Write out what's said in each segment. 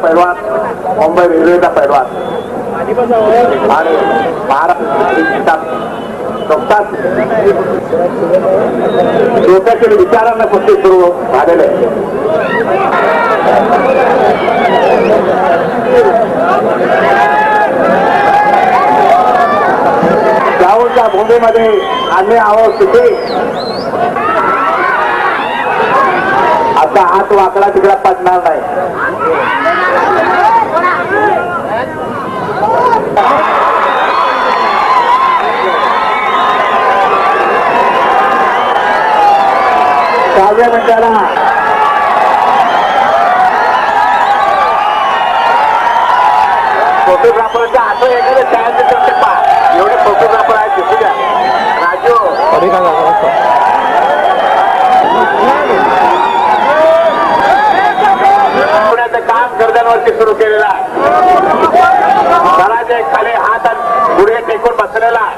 पैलवान मुंबई रेल्वेचा पैलवान आणि महाराष्ट्र नुकताच डोक्यातील विचारांना कुस्ती सुरू झालेले गावच्या भूमीमध्ये आणणे आवश्यक होते. आता हात वाकडा तिकडा पडणार नाही. सहाव्या मिनिटाला फोटोग्राफरच्या हात एखाद्या छायाचित्र पहा. एवढे फोटोग्राफर आहेत दिसू द्या. राजू काम गर्दनवरती सुरू केलेला आहे. घराचे खाली हात गुडघे टेकून बसलेला आहे.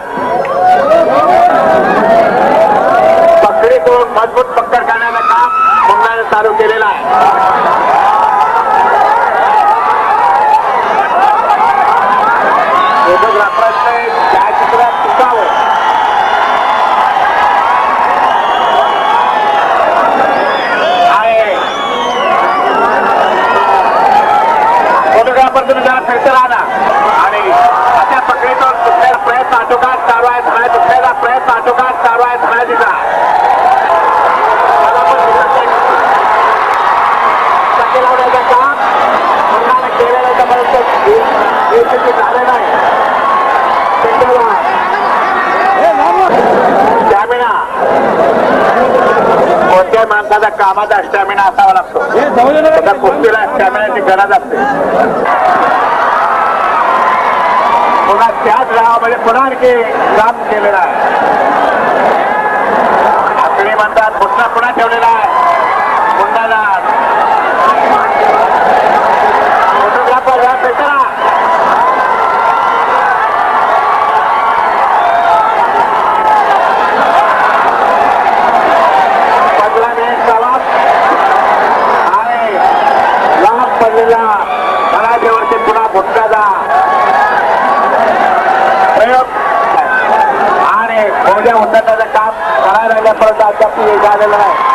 पकडी करून मजबूत पकड करण्याचं काम मुंबईने चालू केलेलं आहे. फोटोग्राफरने छायाचित्रात टिकावं आहे. फोटोग्राफर तुम्ही जरा फिरते राहा ना. आणि अशा पकडीतून दुसऱ्या प्रयत्न आटोकाट चालू आहे. धडा दुसऱ्याचा प्रयत्न आटोकाट चालू आहे. धडा दिला लावण्याचं काम मुलाने केलेलं झालं नाही. स्टॅमिना कोणत्याही माणसाचा कामाचा स्टॅमिना असावा लागतो. त्या कुस्तीला स्टॅमिनाची गरज असते. पुन्हा त्याच राहामध्ये पुन्हा आणखी काम केलेलं आहे. आकडी म्हणतात पुन्हा पुन्हा ठेवलेला आहे. पुन्हा फोटोग्राफर या पेटरा घराच्यावरती पुन्हा भुटकाचा प्रयोग आणि मोठ्या उन्नताचं काम करायला लागल्यापर्यंत अद्याप यश आलेलं आहे.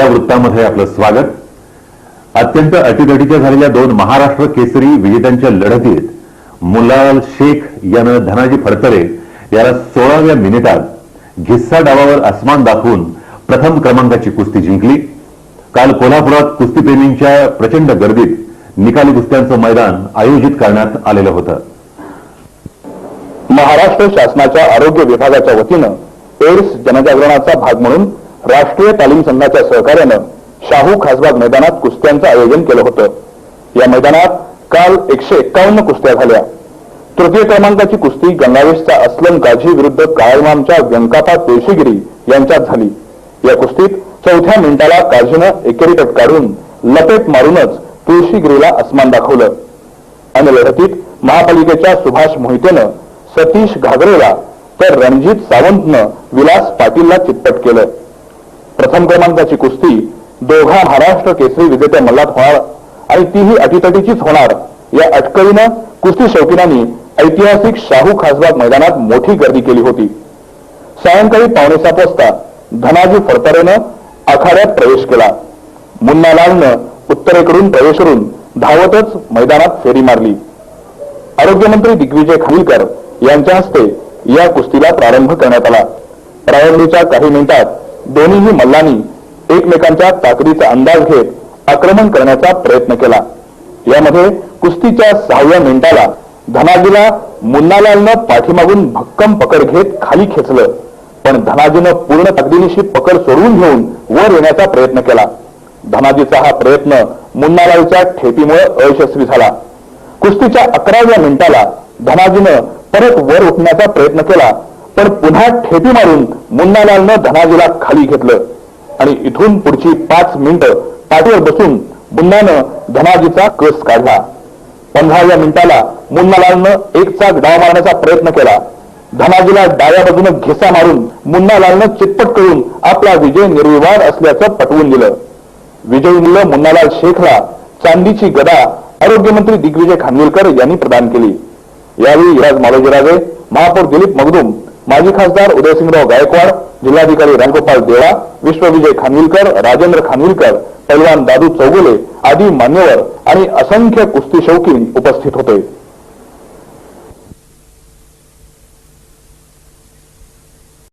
वृत्तामध्ये आपलं स्वागत. अत्यंत अटीतटीच्या झालेल्या 2 महाराष्ट्र केसरी विजेत्यांच्या लढतीत मुलाल शेख यानं धनाजी फडतरे याला 16व्या मिनिटात घिस्सा डावावर आसमान दाखवून प्रथम क्रमांकाची कुस्ती जिंकली. काल कोल्हापुरात कुस्तीप्रेमींच्या प्रचंड गर्दीत निकाली कुस्त्यांचं मैदान आयोजित करण्यात आलेलं होतं. महाराष्ट्र शासनाच्या आरोग्य विभागाच्या वतीनं एड्स जनजागरणाचा भाग म्हणून राष्ट्रीय तालीम संघाच्या सहकार्यानं शाहू खासबाग मैदानात कुस्त्यांचं आयोजन केलं होतं. या मैदानात काल 151 कुस्त्या झाल्या. तृतीय क्रमांकाची कुस्ती गंगावेशचा अस्लम काझी विरुद्ध काळमामच्या व्यंकापा तुळशीगिरी यांच्यात झाली. या कुस्तीत 4थ्या मिनिटाला काझीनं एकेरी कट काढून लपेट मारूनच तुळशीगिरीला आसमान दाखवलं. अन्य लढतीत महापालिकेच्या सुभाष मोहितेनं सतीश घागरेला तर रणजित सावंतनं विलास पाटीलला चितपट केलं. प्रथम क्रमांकाची कुस्ती दोघा महाराष्ट्र केसरी विजेत्या मल्लात होणार आणि तीही अटीतटीचीच होणार या अटकळीनं कुस्ती शौकीनांनी ऐतिहासिक शाहू खासबाग मैदानात मोठी गर्दी केली होती. सायंकाळी 5:15 वाजता धनाजी फडतरेनं आखाड्यात प्रवेश केला. मुन्नालालनं उत्तरेकडून प्रवेश करून धावतच मैदानात फेरी मारली. आरोग्यमंत्री दिग्विजय खालीलकर यांच्या हस्ते या कुस्तीला प्रारंभ करण्यात आला. प्रारंभीच्या काही मिनिटात दोन्हीही मल्लांनी एकमेकांच्या ताकदीचा अंदाज घेत आक्रमण करण्याचा प्रयत्न केला. यामध्ये कुस्तीच्या 6व्या मिनिटाला धनाजीला मुन्नालालनं पाठीमागून भक्कम पकड घेत खाली खेचलं, पण धनाजीनं पूर्ण ताकदीनिशी पकड सोडवून घेऊन वर येण्याचा प्रयत्न केला. धनाजीचा हा प्रयत्न मुन्नालालच्या ठेपीमुळे अयशस्वी झाला. कुस्तीच्या 11व्या मिनिटाला धनाजीनं परत वर उठण्याचा प्रयत्न केला, पण पुन्हा ठेपी मारून मुन्नालालनं धनाजीला खाली घेतलं आणि इथून पुढची 5 मिनिटं पाठीवर बसून मुन्नानं धनाजीचा कस काढला. 15व्या मिनिटाला मुन्नालालनं एक चाक डाव मारण्याचा प्रयत्न केला. धनाजीला डाव्या बाजूनं घेसा मारून मुन्नालालनं चितपट करून आपला विजय निर्विवाद असल्याचं पटवून दिलं. विजयी मूल्य मुन्नालाल शेखला चांदीची गदा आरोग्यमंत्री दिग्विजय खानविलकर यांनी प्रदान केली. यावेळी युवराज मालोजीराजे, महापौर दिलीप मगदूम, माजी खासदार उदयसिंगराव गायकवाड, जिल्हाधिकारी रामगोपाल देवळा, विश्वविजय खानविलकर, राजेंद्र खानविलकर, पैलवान दादू चौगुले आदी मान्यवर आणि असंख्य कुस्ती शौकीन उपस्थित होते.